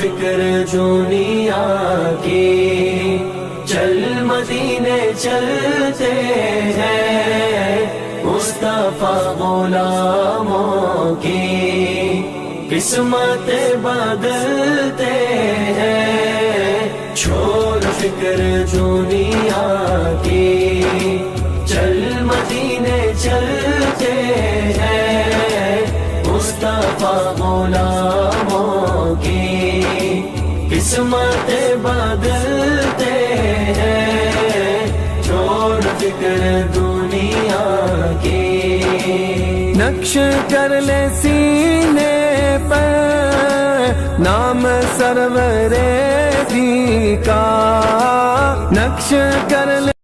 فکر دنیا کی، چل مدینے چلتے ہیں، مصطفیٰ غلاموں کی قسمت بدلتے ہیں، چھوڑ فکر دنیا کی، چل مدینے چلتے ہیں، مصطفیٰ غلاموں کی قسمت بدلتے ہیں، چھوڑ فکر دنیا کی۔ نقش کر لے سینے پر نام سرور بھی کا، نقش کر لے